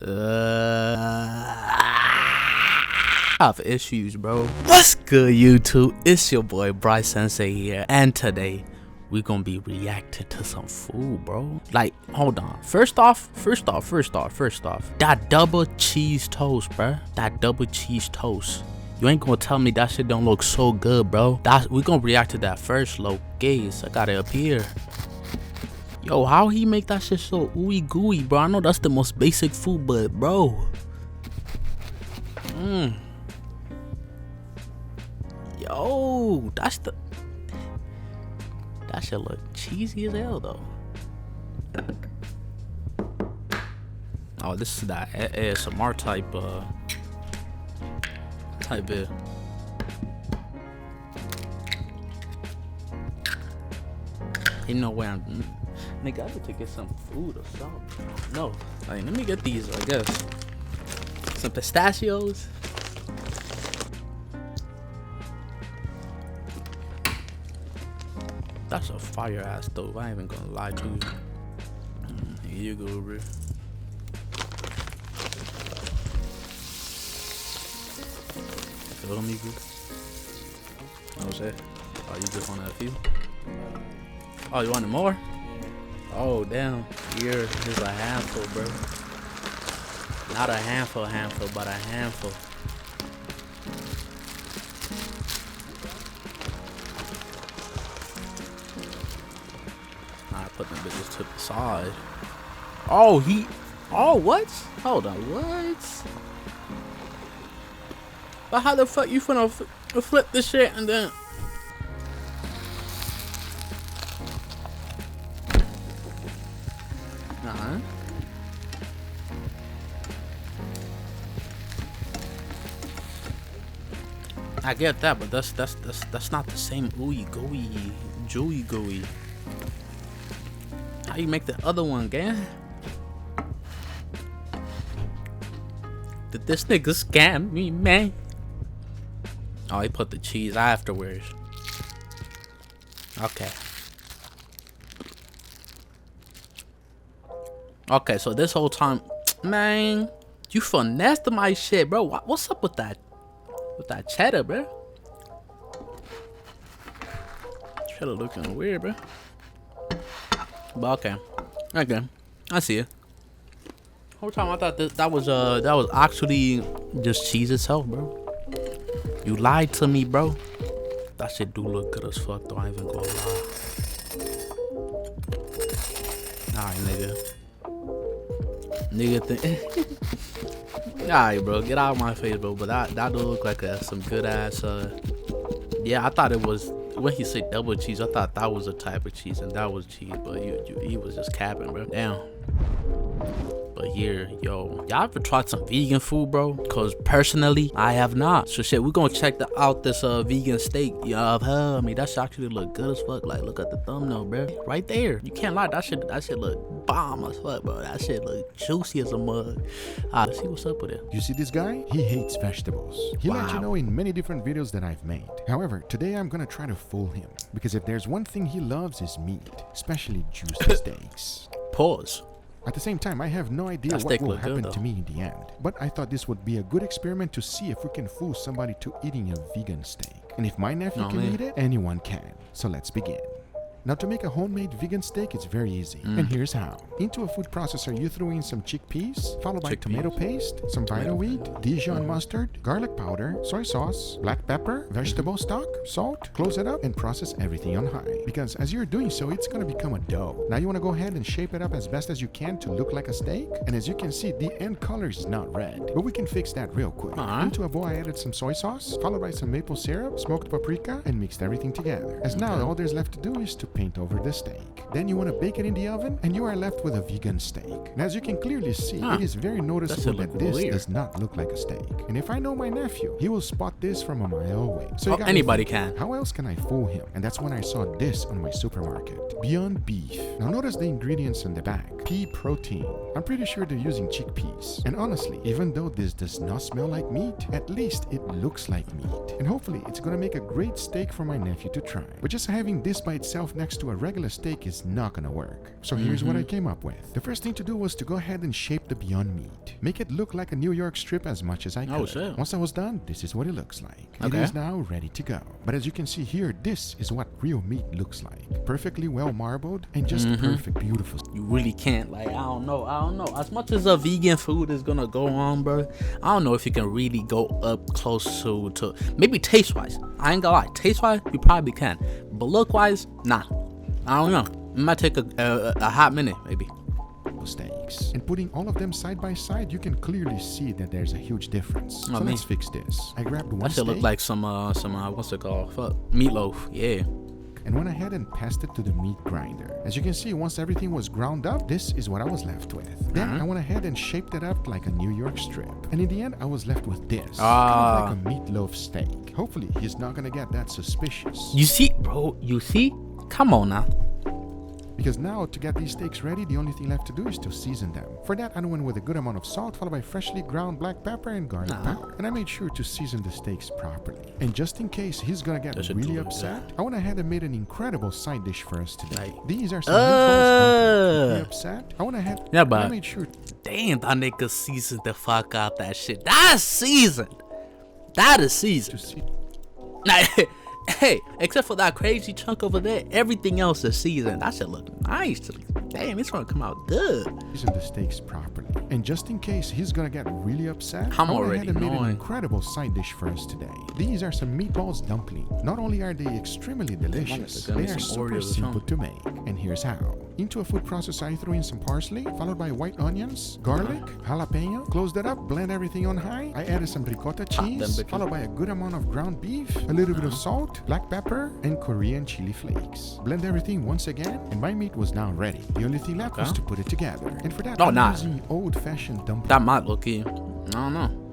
Have issues, bro. What's good, YouTube? It's your boy Bryce Sensei here, and today we're gonna be reacting to some food, bro. Like, hold on. First off, that double cheese toast, bro. That double cheese toast. You ain't gonna tell me that shit don't look so good, bro. We gonna react to that first, low gaze. I got it up here. Yo, how he make that shit so ooey gooey, bro? I know that's the most basic food, but bro. Yo, that shit look cheesy as hell though. Oh, this is that ASMR type bit. Ain't no way nigga, I have to get some food or something. No, like, let me get these, I guess. Some pistachios. That's a fire ass stove. I ain't even gonna lie to you. Here you go, bro. Feel me, bro? What's that? Oh, you just want a few? Oh, you wanted more? Oh, damn. Here is a handful, bro. Not a handful, but a handful. I put them bitches to the side. Oh, what? Hold on, what? But how the fuck you finna flip this shit and then... I get that, but that's not the same ooey gooey, chewy gooey. How you make the other one, gang? Did this nigga scam me, man? Oh, he put the cheese afterwards. Okay, so this whole time, man, you finessed my shit, bro. What's up with that? With that cheddar, bro. Cheddar looking weird, bro. But okay, I see it. Whole time I thought that was actually just cheese itself, bro. You lied to me, bro. That shit do look good as fuck, though. I ain't even gonna lie. Alright, nigga think. Alright, bro, get out of my face, bro. But that do look like some good ass. Yeah, I thought it was, when he said double cheese, I thought that was a type of cheese and that was cheese, but he was just capping, bro. Damn. But here, yo, y'all ever tried some vegan food, bro? Cause personally, I have not. So shit, we gonna check out this vegan steak. I mean, that shit actually look good as fuck. Like, look at the thumbnail, bro. Right there. You can't lie. That shit look bomb as fuck, bro. That shit look juicy as a mug. Let's see what's up with it. You see this guy? He hates vegetables. He'll let you know in many different videos that I've made. However, today I'm gonna try to fool him. Because if there's one thing he loves is meat. Especially juicy steaks. Pause. At the same time, I have no idea what will happen to me in the end. But I thought this would be a good experiment to see if we can fool somebody to eating a vegan steak. And if my nephew can eat it, anyone can. So let's begin. Now, to make a homemade vegan steak, it's very easy. And here's how. Into a food processor, you throw in some chickpeas, followed by tomato paste, some Vita wheat, Dijon mustard, garlic powder, soy sauce, black pepper, vegetable stock, salt, close it up, and process everything on high. Because as you're doing so, it's going to become a dough. Now, you want to go ahead and shape it up as best as you can to look like a steak. And as you can see, the end color is not red. But we can fix that real quick. Into a bowl, I added some soy sauce, followed by some maple syrup, smoked paprika, and mixed everything together. As now, all there's left to do is to paint over the steak. Then you want to bake it in the oven, and you are left with a vegan steak. And as you can clearly see, it is very noticeable that this does not look like a steak. And if I know my nephew, he will spot this from a mile away. So anybody can. How else can I fool him? And that's when I saw this on my supermarket. Beyond Beef. Now notice the ingredients on the back. pea protein. I'm pretty sure they're using chickpeas. And honestly, even though this does not smell like meat, at least it looks like meat. And hopefully it's gonna make a great steak for my nephew to try. But just having this by itself next to a regular steak is not gonna work. So here's what I came up with. The first thing to do was to go ahead and shape the Beyond Meat. Make it look like a New York strip as much as I could. Oh, shit. Once I was done, this is what it looks like. It Okay. is now ready to go. But as you can see here, this is what real meat looks like. Perfectly well marbled and just perfect, beautiful. You really can't, like, I don't know. As much as a vegan food is gonna go on, bro, I don't know if you can really go up close to maybe taste wise. I ain't gonna lie, taste wise you probably can, but look wise, nah. I don't know. It might take a hot minute, maybe. Steaks. And putting all of them side by side, you can clearly see that there's a huge difference. So let's fix this. I grabbed one That should steak. look like some what's it called? Fuck, meatloaf. Yeah. And went ahead and passed it to the meat grinder. As you can see, once everything was ground up, this is what I was left with. Then I went ahead and shaped it up like a New York strip. And in the end, I was left with this. Kind of like a meatloaf steak. Hopefully, he's not gonna get that suspicious. You see, bro? You see? Come on now. Because now, to get these steaks ready, the only thing left to do is to season them. For that, I went with a good amount of salt, followed by freshly ground black pepper and garlic powder. And I made sure to season the steaks properly. And just in case he's gonna get really upset, I went ahead and made an incredible side dish for us today. These are some meatballs. Really upset? I went ahead and I made sure. Damn, that nigga seasoned the fuck out that shit. That's seasoned. That is seasoned. Nah, hey, except for that crazy chunk over there, everything else is seasoned. That should look nice. Damn, it's gonna come out good. Season the steaks properly. And just in case he's gonna get really upset, I'm I went already ahead and made knowing. an incredible side dish for us today. These are some meatballs dumpling. Not only are they extremely delicious, they are super simple to make. And here's how. Into a food processor, I threw in some parsley, followed by white onions, garlic, jalapeno, closed it up, blend everything on high. I added some ricotta cheese, followed by a good amount of ground beef, a little bit of salt, black pepper, and Korean chili flakes. Blend everything once again, and my meat was now ready. The only thing left was to put it together. And for that, I'm using old-fashioned dumpling. That might look I don't know.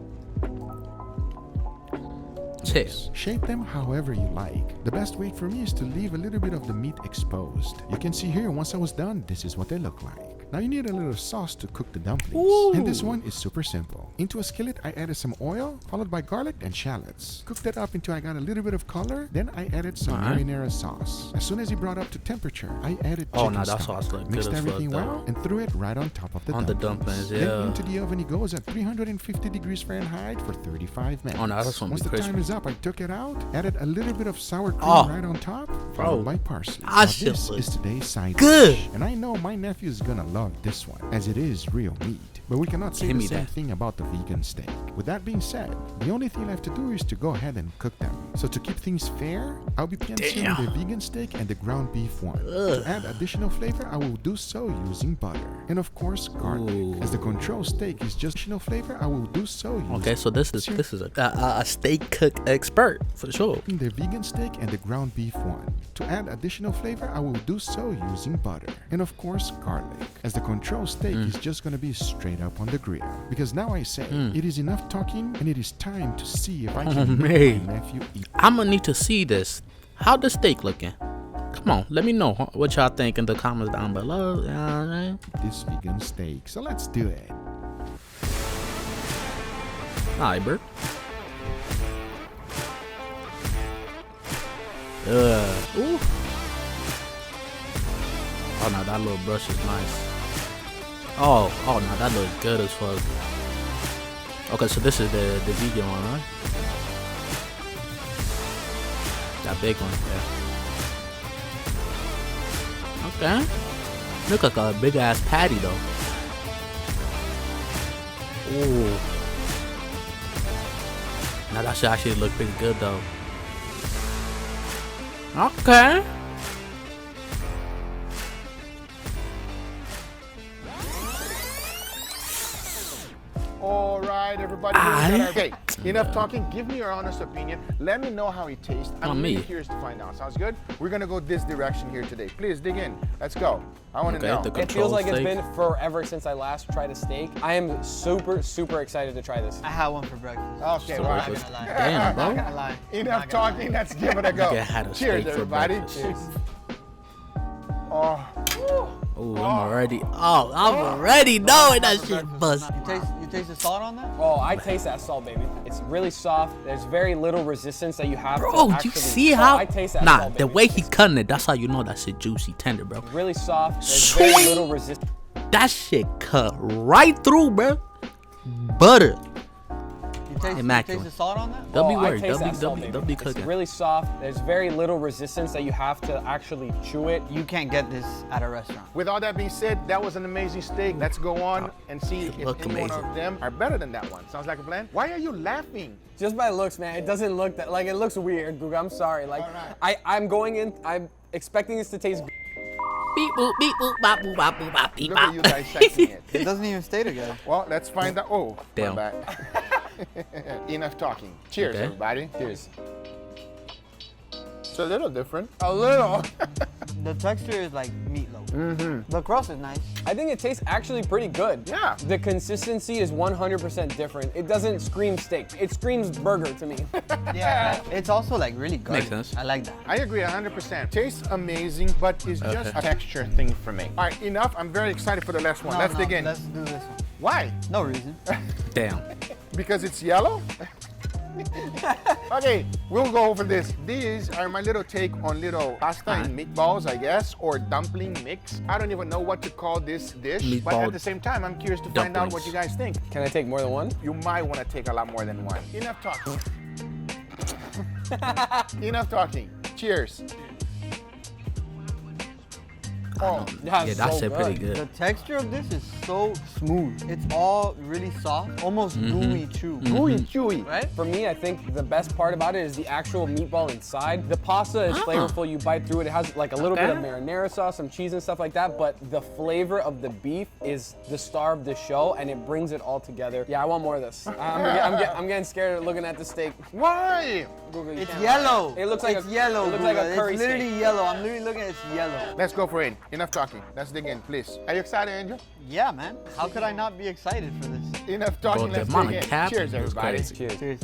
Shape them however you like. The best way for me is to leave a little bit of the meat exposed. You can see here, once I was done, this is what they look like. Now you need a little sauce to cook the dumplings. Ooh. And this one is super simple. Into a skillet, I added some oil, followed by garlic and shallots. Cooked that up until I got a little bit of color. Then I added some marinara sauce. As soon as it brought up to temperature, I added chicken stock. Mixed everything well and threw it right on top of the dumplings. Then into the oven it goes at 350 degrees Fahrenheit for 35 minutes. Oh, no, that's Once the time is up, I took it out, added a little bit of sour cream right on top, followed by parsley. Now, this is today's side dish. And I know my nephew is gonna love this one, as it is real meat. But we cannot say the same thing about the vegan steak. With that being said, the only thing left to do is to go ahead and cook them. So to keep things fair, I'll be penciling the vegan steak and the ground beef one. To add additional flavor, I will do so using butter. And of course, garlic. As the control steak is just additional flavor, I will do so using... Okay, so this is a steak cook expert, for sure. The vegan steak and the ground beef one. To add additional flavor, I will do so using butter. And of course, garlic. As the control steak is just gonna be straight up on the grill. Because now I say, it is enough talking and it is time to see if I can make my nephew eat. I'm gonna need to see this. How the steak looking? Come on, let me know what y'all think in the comments down below. You know what I'm saying? This vegan steak, so let's do it. Alright, bro. Ooh. Oh no, that little brush is nice. Oh no, that looks good as fuck. Okay, so this is the vegan one, right? That big one, yeah. Okay. Look like a big ass patty though. Ooh. Now that should actually look pretty good though. Okay. All right, everybody. Okay, enough talking. Give me your honest opinion. Let me know how it tastes. I'm really curious to find out. Sounds good? We're gonna go this direction here today. Please dig in. Let's go. I want to know. It feels like it's been forever since I last tried a steak. I am super, super excited to try this. I had one for breakfast. Okay, well, I'm not gonna lie. Damn, bro. I'm not gonna lie. Enough talking. Let's give it a go. I had a Cheers, steak for everybody. breakfast. Cheers. Oh. Oh, I'm already knowing that shit bust. You taste the salt on that? Oh, I taste that salt, baby. It's really soft. There's very little resistance that you have to Bro, actually... you see how? I taste that Nah, salt, the baby. way he cutting it, that's how you know that shit juicy, tender, bro. Really soft. There's very Sweet. little resistance. That shit cut right through, bro. Butter. You taste Immaculate. the salt on that? Don't be I worried. taste that salt, Don't baby. be It's cooking. really soft. There's very little resistance that you have to actually chew it. You can't get this at a restaurant. With all that being said, that was an amazing steak. Let's go on and see if look any one amazing. of them are better than that one. Sounds like a plan? Why are you laughing? Just by looks, man, it doesn't look that, like, it looks weird, Google. I'm sorry. Like, Alright. I'm expecting this to taste Beep boop, beep boop, bop boop, bop boop, bop beep Look at you bop. dissecting it. It doesn't even stay together. Well, let's find out. Oh, Damn. my bad. Enough talking. Cheers, Okay. everybody. Cheers. It's a little different. A little. The texture is like meatloaf. The crust is nice. I think it tastes actually pretty good. Yeah. The consistency is 100% different. It doesn't scream steak. It screams burger to me. Yeah. It's also like really good. Makes sense. I like that. I agree 100%. Tastes amazing, but it's just Okay. a texture thing for me. All right, enough. I'm very excited for the last one. Let's dig in. Let's do this one. Why? No reason. Damn. Because it's yellow? Okay, we'll go over this. These are my little take on little pasta and meatballs, I guess, or dumpling mix. I don't even know what to call this dish, but Meatball at the same time, I'm curious to find out what dumplings. you guys think. Can I take more than one? You might want to take a lot more than one. Enough talking. Enough talking. Cheers. Oh, Yeah, that's so it pretty The good. texture of this is so smooth. It's all really soft, almost gooey chew. gooey, chewy. Right? For me, I think the best part about it is the actual meatball inside. The pasta is flavorful. You bite through it. It has like a little bit of marinara sauce, some cheese and stuff like that. But the flavor of the beef is the star of the show, and it brings it all together. Yeah, I want more of this. I'm getting scared looking at the steak. Why? Google, you It's can't- yellow. It looks like it's a- yellow. it looks like a Buddha. curry It's literally steak. yellow. I'm literally looking at it. It's yellow. Let's go for it. Enough talking. Let's dig in, please. Are you excited, Angel? Yeah, man. How could I not be excited for this? Enough talking. Bro, the Let's amount dig of in. cap Cheers, was everybody. crazy. Cheers. Cheers.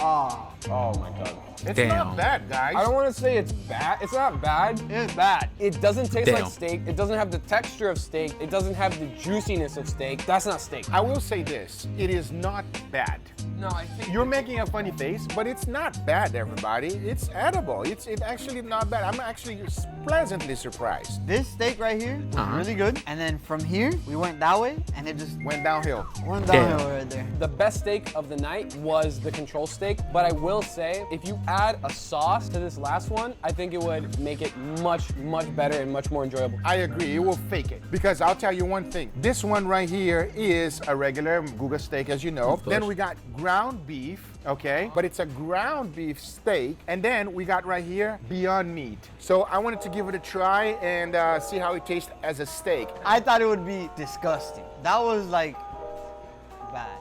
Ah, Oh my god. It's Damn. not bad, guys. I don't want to say it's bad. It's not bad. it's bad. It doesn't taste Damn. like steak. It doesn't have the texture of steak. It doesn't have the juiciness of steak. That's not steak. I will say this. It is not bad. No, I think You're making a funny face, but it's not bad, everybody. It's edible. It's actually not bad. I'm actually pleasantly surprised. This steak right here was really good. And then from here, we went that way, and it just Went downhill. went Damn. downhill right there. the best steak of the night was the control steak, but I will say if you add a sauce to this last one, I think it would make it much, much better and much more enjoyable. I agree. It will fake it. Because I'll tell you one thing. This one right here is a regular Guga steak, as you know. Of course. Then we got ground beef, okay? But it's a ground beef steak. And then we got right here Beyond Meat. So I wanted to give it a try and see how it tastes as a steak. I thought it would be disgusting. That was like bad.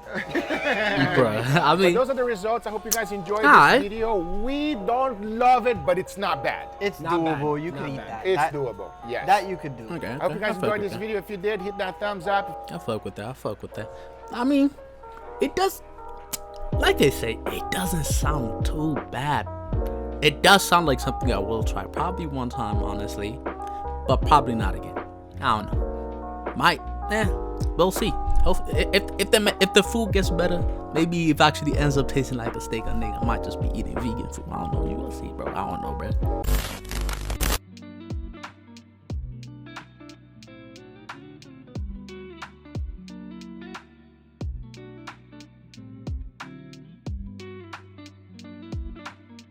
Bruh, I mean, Those are the results. I hope you guys enjoyed Alright. this video. We don't love it, but it's not bad. It's Not bad. doable. You Not could eat bad. that. It's that, doable. Yes. That you could do. okay. I hope you guys fuck enjoyed with this that. video. If you did, hit that thumbs up. I fuck with that. I fuck with that. I mean, it does, like they say, it doesn't sound too bad. It does sound like something I will try probably one time, honestly, but probably not again. I don't know. Might, we'll see. If the food gets better, maybe if it actually ends up tasting like a steak, I might just be eating vegan food. I don't know. You will see, bro. I don't know, bro.